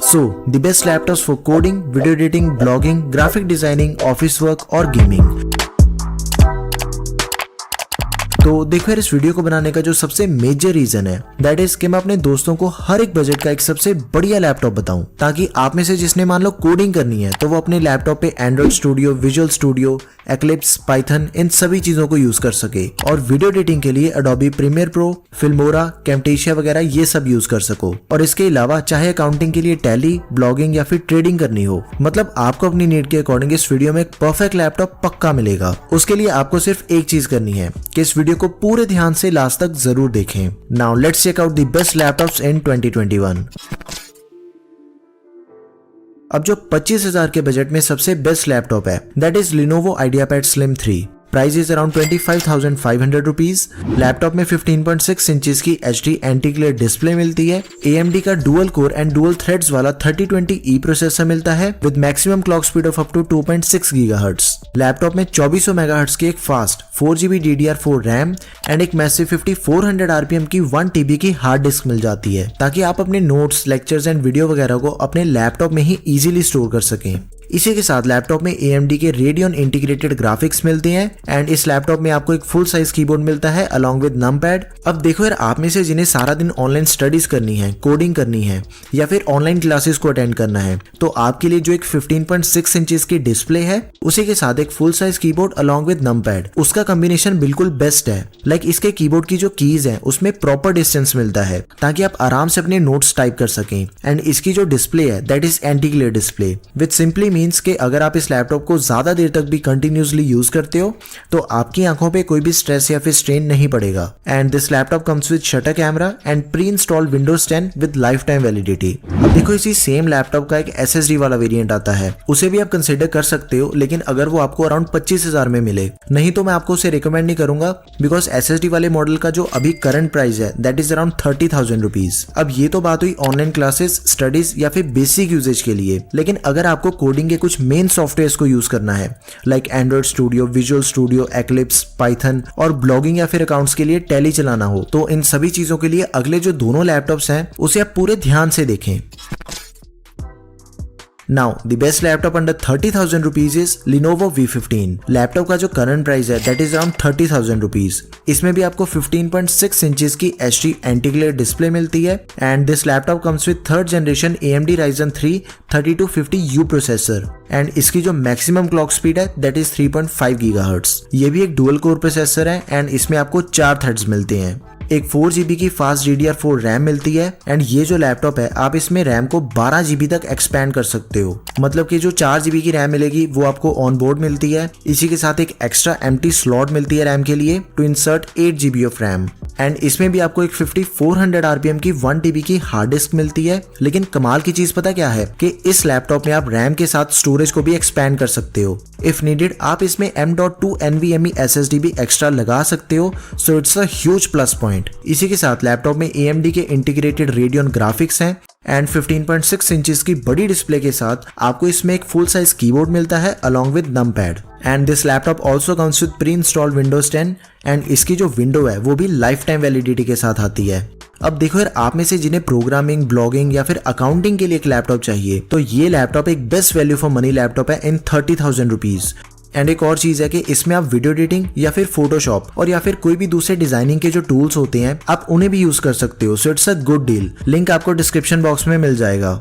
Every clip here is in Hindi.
So, the best laptops for coding, video editing, blogging, graphic designing, office work और gaming। तो देखो यार, इस वीडियो को बनाने का जो सबसे मेजर रीजन है दैट इज कि मैं अपने दोस्तों को हर एक बजट का एक सबसे बढ़िया लैपटॉप बताऊं, ताकि आप में से जिसने मान लो कोडिंग करनी है तो वो अपने लैपटॉप पे Android Studio, Visual Studio, Eclipse, Python इन सभी चीजों को यूज कर सके, और वीडियो एडिटिंग के लिए Adobe Premiere Pro, Filmora, Camtasia वगैरह ये सब यूज कर सको। और इसके अलावा चाहे अकाउंटिंग के लिए टैली, ब्लॉगिंग या फिर ट्रेडिंग करनी हो, मतलब आपको अपनी नीड के अकॉर्डिंग इस वीडियो में एक परफेक्ट लैपटॉप पक्का मिलेगा। उसके लिए आपको सिर्फ एक चीज करनी है कि इस वीडियो को पूरे ध्यान से लास्ट तक जरूर देखें। Now let's check out the best laptops in 2021। अब जो 25,000 के बजट में सबसे बेस्ट लैपटॉप है that is Lenovo IdeaPad Slim 3। Price is around 25,500 rupees. Laptop में 15.6 इंचेस की HD एंटी ग्लेयर डिस्प्ले मिलती है। AMD का dual core and dual threads वाला 3020E प्रोसेसर मिलता है with maximum clock speed of up to 2.6 GHz। Laptop में 2400 MHz की एक फास्ट 4GB DDR4 रैम एंड एक मैसिव 5400 RPM की 1 TB की हार्ड डिस्क मिल जाती है, ताकि आप अपने नोट्स, लेक्चर्स एंड वीडियो वगैरह को अपने लैपटॉप में ही इजीली स्टोर कर सकें। इसी के साथ लैपटॉप में AMD के Radeon इंटीग्रेटेड ग्राफिक्स मिलते हैं एंड इस लैपटॉप में आपको एक फुल साइज कीबोर्ड मिलता है अलॉन्ग विद नमपैड। अब देखो यार, आप में से जिन्हें सारा दिन ऑनलाइन स्टडीज करनी है, कोडिंग करनी है या फिर ऑनलाइन क्लासेस को अटेंड करना है, तो आपके लिए जो एक 15.6 इंचेस की डिस्प्ले है उसी के साथ एक full size keyboard along with numpad, उसका कॉम्बिनेशन बिल्कुल बेस्ट है। लाइक इसके कीबोर्ड की जो कीज है उसमें प्रॉपर डिस्टेंस मिलता है ताकि आप आराम से अपने नोट्स टाइप कर सकें। एंड इसकी जो डिस्प्ले है that is anti glare display, which simply means कि अगर आप इस लैपटॉप को ज्यादा देर तक भी कंटिन्यूसली यूज करते हो तो आपकी आंखों पे कोई भी स्ट्रेस या फिर स्ट्रेन नहीं पड़ेगा। And this laptop comes with shutter camera and pre installed Windows 10 with life time validity. अब देखो, इसी सेम लैपटॉप का एक SSD वाला वेरिएंट आता है, उसे भी आप कंसिडर कर सकते हो, लेकिन अगर वो आपको अराउंड 25,000 में मिले, नहीं तो मैं आपको उसे रिकमेंड नहीं करूंगा, बिकॉज SSD वाले मॉडल का जो अभी करंट प्राइस है दैट इज अराउंड 30,000 रुपीज। अब ये तो बात हुई ऑनलाइन क्लासेस, स्टडीज या फिर बेसिक यूजेज के लिए, लेकिन अगर आपको कोडिंग के कुछ मेन सॉफ्टवेयर को यूज करना है like Android Studio, Visual Studio, Eclipse, Python और ब्लॉगिंग या फिर अकाउंट्स के लिए टैली चलाना हो, तो इन सभी चीजों के लिए अगले जो दोनों लैपटॉप्स हैं उसे आप पूरे ध्यान से देखें। Now, the best laptop under 30,000 rupees is Lenovo V15। Laptop का जो करंट प्राइस है that is around 30,000 rupees। इसमें भी आपको 15.6 इंचेस की HD एंटी ग्लेयर डिस्प्ले मिलती है and this laptop comes with 3rd generation AMD Ryzen 3 3250U processor and इसकी जो मैक्सिमम क्लॉक स्पीड है that is 3.5 GHz। ये भी एक डुअल कोर प्रोसेसर है एंड इसमें आपको 4 थ्रेड्स मिलते हैं। एक 4GB की फास्ट DDR4 रैम मिलती है एंड ये जो लैपटॉप है आप इसमें रैम को 12GB तक एक्सपैंड कर सकते हो, मतलब कि जो 4GB की रैम मिलेगी वो आपको ऑन बोर्ड मिलती है। इसी के साथ एक एक्स्ट्रा एम्प्टी स्लॉट मिलती है रैम के लिए to insert 8GB of RAM and इसमें भी आपको एक 5400 RPM की 1 TB की हार्ड डिस्क मिलती है। लेकिन कमाल की चीज पता क्या है कि इस लैपटॉप में आप रैम के साथ स्टोरेज को भी एक्सपैंड कर सकते हो। इफ नीडेड आप इसमें M.2 NVMe SSD भी एक्स्ट्रा लगा सकते हो, so it's a huge plus point. इसी के साथ लैपटॉप में AMD के इंटीग्रेटेड Radeon ग्राफिक्स हैं एंड 15.6 इंचेस की बड़ी डिस्प्ले के साथ आपको इसमें एक फुल साइज कीबोर्ड मिलता है along with numpad and this laptop also comes with pre installed Windows 10 and इसकी जो विंडो है वो भी लाइफ टाइम वैलिडिटी के साथ आती है। अब देखो यार, आप में से जिन्हें प्रोग्रामिंग, ब्लॉगिंग या फिर अकाउंटिंग के लिए एक लैपटॉप चाहिए तो ये लैपटॉप एक best value for money laptop है इन 30,000 रुपीज। एंड एक और चीज है कि इसमें आप वीडियो एडिटिंग या फिर फोटोशॉप और या फिर कोई भी दूसरे डिजाइनिंग के जो टूल्स होते हैं आप उन्हें भी यूज कर सकते हो, so it's a good deal. Link आपको डिस्क्रिप्शन बॉक्स में मिल जाएगा।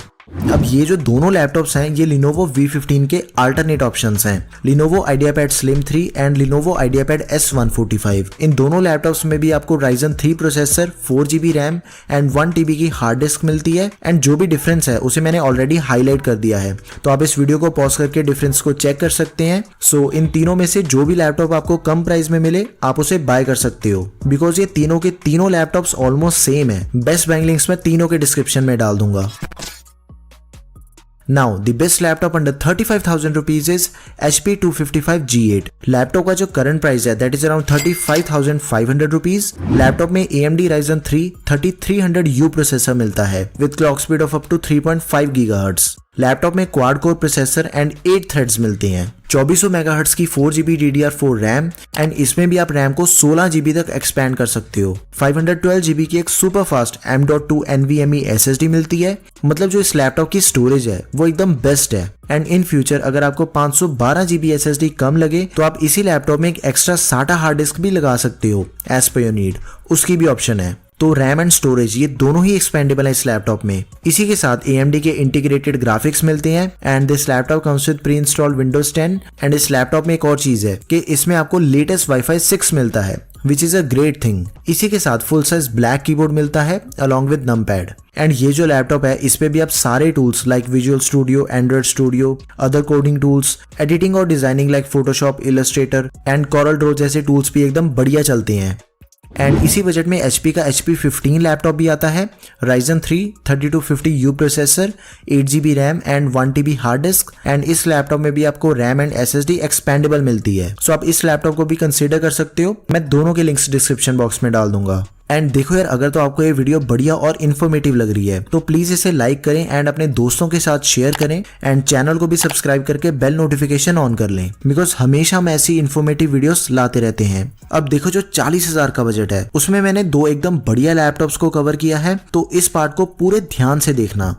अब ये जो दोनों लैपटॉप्स हैं ये Lenovo V15 के अल्टरनेट ऑप्शंस हैं, Lenovo IdeaPad Slim 3 and Lenovo IdeaPad S145। इन दोनों लैपटॉप्स में भी आपको Ryzen 3 processor, 4GB RAM and 1 TB की हार्ड डिस्क मिलती है एंड जो भी डिफरेंस है उसे मैंने ऑलरेडी हाईलाइट कर दिया है, तो आप इस वीडियो को पॉज करके डिफरेंस को चेक कर सकते हैं। सो इन तीनों में से जो भी लैपटॉप आपको कम प्राइस में मिले आप उसे बाय कर सकते हो, बिकॉज ये तीनों के तीनों लैपटॉप्स ऑलमोस्ट सेम है। बेस्ट बाइंग लिंक्स मैं तीनों के डिस्क्रिप्शन में डाल दूंगा। Now, the best laptop under 35,000 rupees is HP 255 G8। Laptop का जो करंट प्राइस है that is around 35,500 rupees। Laptop में AMD Ryzen 3 3300U प्रोसेसर मिलता है with clock speed of up to 3.5 GHz। Laptop में quad core processor and 8 threads मिलते हैं। 2400 मेगाहर्ट्ज की 4GB DDR4 रैम एंड इसमें भी आप रैम को 16GB तक एक्सपैंड कर सकते हो। 512GB की एक super fast M.2 NVMe SSD मिलती है। मतलब जो इस लैपटॉप की स्टोरेज है वो एकदम बेस्ट है। एंड इन फ्यूचर अगर आपको 512GB SSD कम लगे तो आप इसी लैपटॉप में एक एक्स्ट्रा SATA हार्ड डिस्क भी लगा सकते हो एज पर योर नीड, उसकी भी ऑप्शन है। तो रैम एंड स्टोरेज ये दोनों ही एक्सपेंडेबल है इस लैपटॉप में। इसी के साथ AMD के इंटीग्रेटेड ग्राफिक्स मिलते हैं and this laptop comes with pre installed Windows 10। And इस लैपटॉप में एक और चीज है कि इसमें आपको लेटेस्ट Wi-Fi 6 मिलता है which is a great thing. इसी के साथ फुल साइज ब्लैक कीबोर्ड मिलता है अलॉन्ग विद नमपैड। एंड ये जो लैपटॉप है इस पे भी आप सारे tools like Visual Studio, Android Studio, other coding tools, editing और designing like Photoshop, Illustrator and Corel Draw जैसे टूल्स भी एकदम बढ़िया चलते हैं। एंड इसी बजट में HP का HP 15 लैपटॉप भी आता है। Ryzen 3 3250U processor, 8GB RAM and 1TB hard disk. And इस लैपटॉप में भी आपको रैम एंड SSD एक्सपेंडेबल मिलती है। सो आप इस लैपटॉप को भी कंसीडर कर सकते हो। मैं दोनों के लिंक्स डिस्क्रिप्शन बॉक्स में डाल दूंगा। एंड देखो यार, अगर तो आपको ये वीडियो बढ़िया और इन्फॉर्मेटिव लग रही है तो प्लीज इसे लाइक करें एंड अपने दोस्तों के साथ शेयर करें एंड चैनल को भी सब्सक्राइब करके बेल नोटिफिकेशन ऑन कर लें, बिकॉज हमेशा हम ऐसी इन्फॉर्मेटिव वीडियोस लाते रहते हैं। अब देखो, जो 40,000 का बजट है उसमें मैंने 2 एकदम बढ़िया लैपटॉप्स को कवर किया है, तो इस पार्ट को पूरे ध्यान से देखना।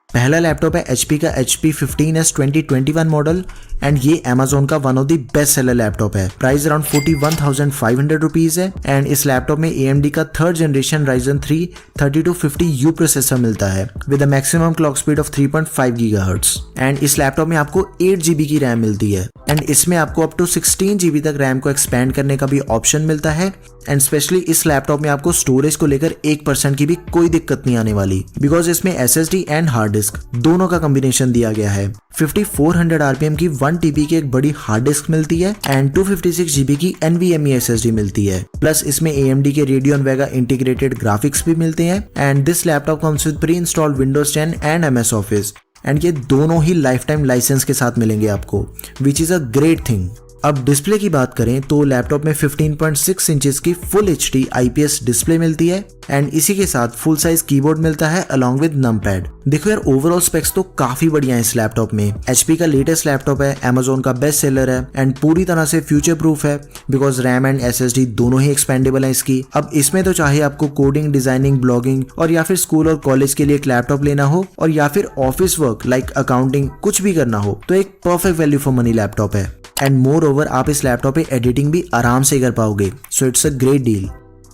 पहला लैपटॉप है HP का HP 15S 2021 मॉडल एंड ये Amazon का one of the best seller laptop है। प्राइस अराउंड 41,500 रुपीज है एंड इस लैपटॉप में AMD का 3rd generation Ryzen 3 3250U processor मिलता है with a maximum clock speed of 3.5 GHz। And इस लैपटॉप में आपको 8GB की रैम मिलती है एंड इसमें आपको अप टू 16GB तक रैम को एक्सपैंड करने का भी ऑप्शन मिलता है। एंड स्पेशली इस लैपटॉप में आपको स्टोरेज को लेकर 1% की भी कोई दिक्कत नहीं आने वाली, बिकॉज इसमें SSD एंड हार्ड डिस्क दोनों का कॉम्बिनेशन दिया गया है। 5400 RPM की 1TB की एक बड़ी हार्ड डिस्क मिलती है एंड 256GB की NVMe SSD मिलती है। प्लस इसमें AMD के Radeon Vega इंटीग्रेटेड ग्राफिक्स भी मिलते हैं and this laptop comes with pre installed Windows 10 and MS office. And ये दोनों ही लाइफ टाइम लाइसेंस के साथ मिलेंगे आपको, which is a great thing. अब डिस्प्ले की बात करें तो लैपटॉप में 15.6 इंचेस की फुल HD IPS डिस्प्ले मिलती है एंड इसी के साथ फुल साइज कीबोर्ड मिलता है अलॉन्ग विद नमपैड। देखो यार, ओवरऑल स्पेक्स तो काफी बढ़िया है इस लैपटॉप में। HP का लेटेस्ट लैपटॉप है, Amazon का बेस्ट सेलर है एंड पूरी तरह से फ्यूचर प्रूफ है, बिकॉज रैम एंड SSD दोनों ही एक्सपेंडेबल है इसकी। अब इसमें तो चाहे आपको कोडिंग, डिजाइनिंग, ब्लॉगिंग और या फिर स्कूल और कॉलेज के लिए एक लैपटॉप लेना हो और या फिर ऑफिस वर्क लाइक अकाउंटिंग कुछ भी करना हो, तो एक perfect value for money laptop है। एंड मोर ओवर आप इस लैपटॉप पे एडिटिंग भी आराम से कर पाओगे, so it's a great deal.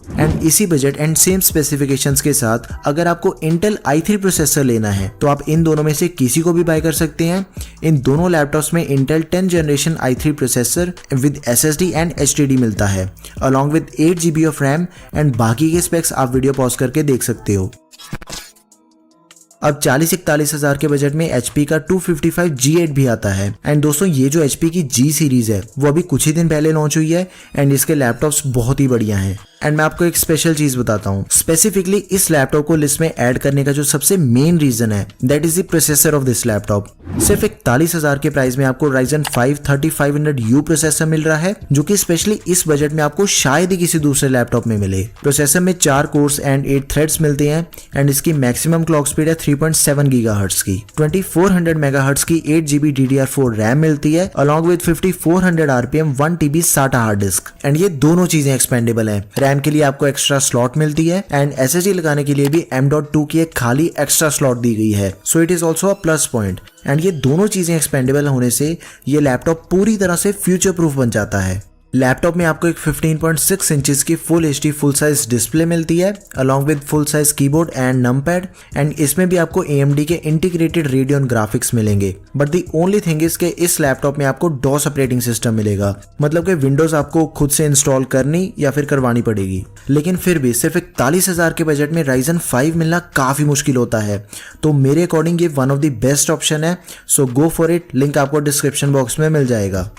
And इसी बजट एंड सेम स्पेसिफिकेशंस के साथ अगर आपको Intel i3 प्रोसेसर लेना है तो आप इन दोनों में से किसी को भी बाय कर सकते हैं। इन दोनों लैपटॉप्स में Intel 10th generation i3 processor with SSD and HDD मिलता है along with 8GB of RAM and बाकी के स्पेक्स आप वीडियो पॉज करके देख सकते हो। अब 40-41,000 के बजट में HP का 255 G8 भी आता है। एंड दोस्तों, ये जो HP की G सीरीज है वो अभी कुछ ही दिन पहले लॉन्च हुई है एंड इसके लैपटॉप्स बहुत ही बढ़िया हैं। एंड मैं आपको एक स्पेशल चीज बताता हूँ, स्पेसिफिकली इस लैपटॉप को लिस्ट में ऐड करने का जो सबसे मेन रीजन है that is the processor of this laptop. सिर्फ 41,000 के प्राइस में आपको Ryzen 5 3500U प्रोसेसर मिल रहा है, जो कि स्पेशली इस बजट में आपको शायद ही किसी दूसरे लैपटॉप में मिले। प्रोसेसर में 4 कोर्स एंड 8 थ्रेड्स मिलते हैं एंड इसकी मैक्सिमम क्लॉक स्पीड है 3.7 GHz की। 2400 MHz की 8GB DDR4 रैम मिलती है along with 5400 RPM 1TB SATA hard disk. And ये दोनों चीजें एक्सपेंडेबल है। रैम के लिए आपको एक्स्ट्रा स्लॉट मिलती है एंड SSD लगाने के लिए भी M.2 की एक खाली एक्स्ट्रा स्लॉट दी गई है, so it is also a plus point. And ये दोनों चीजें एक्सपेंडेबल होने से ये लैपटॉप पूरी तरह से फ्यूचर प्रूफ बन जाता है। लैपटॉप में आपको एक 15.6 इंचेस की full HD full size display मिलती है along with full size keyboard and numpad and इसमें भी आपको AMD के इंटीग्रेटेड Radeon ग्राफिक्स मिलेंगे। But the only thing is के इस लैपटॉप में आपको DOS ऑपरेटिंग सिस्टम मिलेगा, मतलब कि विंडोज आपको खुद से इंस्टॉल करनी या फिर करवानी पड़ेगी। लेकिन फिर भी सिर्फ 41,000 के बजट में Ryzen 5 मिलना काफी मुश्किल होता है, तो मेरे अकॉर्डिंग ये one of the best option है। सो गो फॉर इट, लिंक आपको डिस्क्रिप्शन बॉक्स में मिल जाएगा।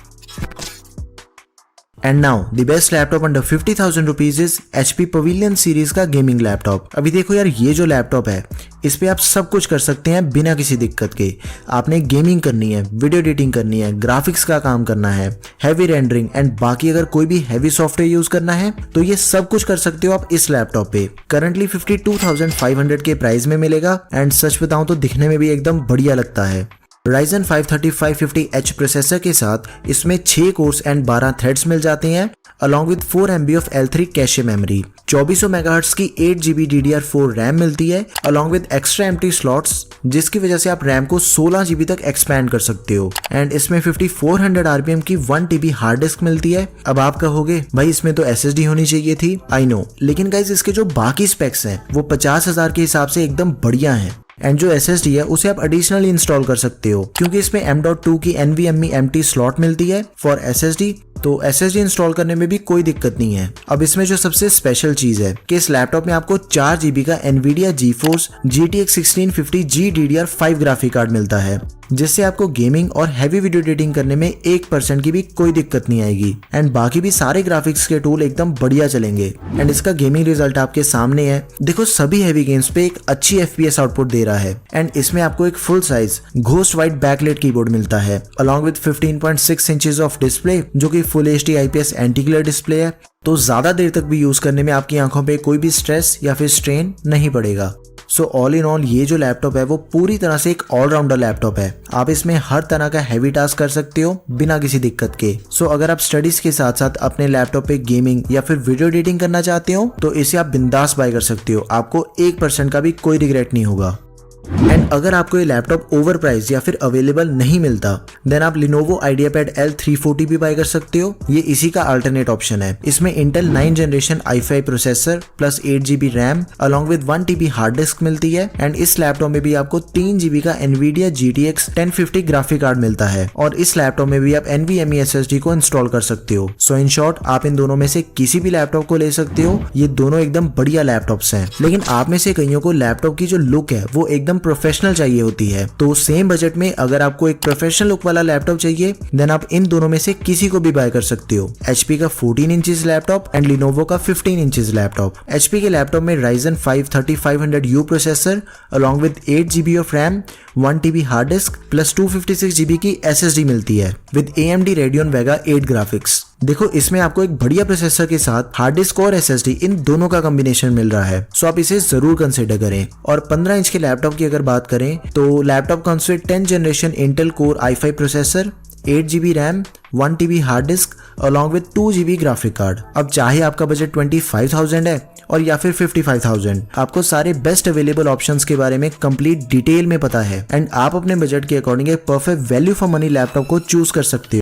And now the best laptop under 50,000 rupees is HP Pavilion series का गेमिंग लैपटॉप। अभी देखो यार, ये जो लैपटॉप है इस पे आप सब कुछ कर सकते हैं बिना किसी दिक्कत के। आपने गेमिंग करनी है, वीडियो एडिटिंग करनी है, ग्राफिक्स का काम करना है, हैवी रेंडरिंग एंड बाकी अगर कोई भी हैवी सॉफ्टवेयर यूज करना है तो ये सब कुछ कर सकते हो आप इस लैपटॉप पे। करंटली 52,500 के प्राइस में मिलेगा एंड सच बताऊं तो दिखने में भी एकदम बढ़िया लगता है। Ryzen 5 3550H प्रोसेसर के साथ इसमें 6 कोर्स एंड 12 थ्रेड्स मिल जाते हैं along with 4 MB of L3 cache memory. 2400 MHz की 8GB DDR4 रैम मिलती है along with extra empty slots, जिसकी वजह से आप रैम को 16GB तक एक्सपैंड कर सकते हो। एंड इसमें 5400 RPM की 1TB हार्ड डिस्क मिलती है। अब आप कहोगे भाई इसमें तो SSD होनी चाहिए थी, आई नो, लेकिन गाइज इसके जो बाकी स्पेक्स हैं वो 50,000 के हिसाब से एकदम बढ़िया हैं। एंड जो SSD है उसे आप एडिशनली इंस्टॉल कर सकते हो क्योंकि इसमें M.2 की NVMe एम्प्टी स्लॉट मिलती है फॉर SSD, तो SSD इंस्टॉल करने में भी कोई दिक्कत नहीं है। अब इसमें जो सबसे स्पेशल चीज है कि इस लैपटॉप में आपको 4GB का Nvidia GeForce GTX 1650G DDR5 graphic card मिलता है, जिससे आपको गेमिंग और हैवी वीडियो एडिटिंग करने में 1% की भी कोई दिक्कत नहीं आएगी। एंड बाकी भी सारे ग्राफिक्स के टूल एकदम बढ़िया चलेंगे। एंड इसका गेमिंग रिजल्ट आपके सामने है। देखो सभी हैवी गेम्स पे एक अच्छी FPS आउटपुट दे रहा है। एंड इसमें आपको एक full size ghost white backlight keyboard मिलता है along with 15.6 inches of display, जो कि full HD IPS anti glare display है, तो ज्यादा देर तक भी यूज करने में आपकी आंखों पे कोई भी स्ट्रेस या फिर स्ट्रेन नहीं पड़ेगा। सो ऑल इन ऑल ये जो लैपटॉप है वो पूरी तरह से एक ऑलराउंडर लैपटॉप है। आप इसमें हर तरह का हैवी टास्क कर सकते हो बिना किसी दिक्कत के। सो अगर आप स्टडीज के साथ साथ अपने लैपटॉप पे गेमिंग या फिर वीडियो एडिटिंग करना चाहते हो तो इसे आप बिंदास बाय कर सकते हो। आपको 1% का भी कोई रिग्रेट नहीं होगा। एंड अगर आपको ये लैपटॉप ओवर प्राइस या फिर अवेलेबल नहीं मिलता देन आप Lenovo IdeaPad L340 भी बाय कर सकते हो। ये इसी का अल्टरनेट ऑप्शन है। इसमें Intel 9th generation i5 processor plus 8GB RAM along with 1TB hard disk मिलती है। एंड इस लैपटॉप में भी आपको 3GB का Nvidia GTX 1050 ग्राफिक कार्ड मिलता है और इस लैपटॉप में भी आप NVMe SSD को इंस्टॉल कर सकते हो। सो इन शॉर्ट आप इन दोनों में से किसी भी लैपटॉप को ले सकते हो। ये दोनों एकदम बढ़िया लैपटॉप्स हैं। लेकिन आप में से कईयों को लैपटॉप की जो लुक है वो एकदम प्रोफेशनल चाहिए होती है, तो सेम बजट में अगर आपको एक प्रोफेशनल लुक वाला लैपटॉप चाहिए देन आप इन दोनों में से किसी को भी बाय कर सकते हो। HP का 14 इंचेस लैपटॉप एंड Lenovo का 15 इंचेस लैपटॉप। HP के लैपटॉप में Ryzen 5 3500U processor along with 8GB of RAM, 1TB hard disk plus 256GB की SSD मिलती है with AMD Radeon Vega 8 graphics. देखो इसमें आपको एक बढ़िया प्रोसेसर के साथ हार्ड डिस्क और SSD इन दोनों का कॉम्बिनेशन मिल रहा है। सो आप इसे जरूर कंसिडर करें। और 15 इंच के लैपटॉप की अगर बात करें तो laptop comes with 10th generation Intel Core i5 processor, 8GB RAM, 1TB hard disk along with 2GB graphic card. अब चाहे आपका बजट 25,000 है और या फिर 55,000, आपको सारे बेस्ट अवेलेबल ऑप्शंस के बारे में कंप्लीट डिटेल में पता है एंड आप अपने बजट के अकॉर्डिंग एक perfect value for money laptop को चूज कर सकते हो।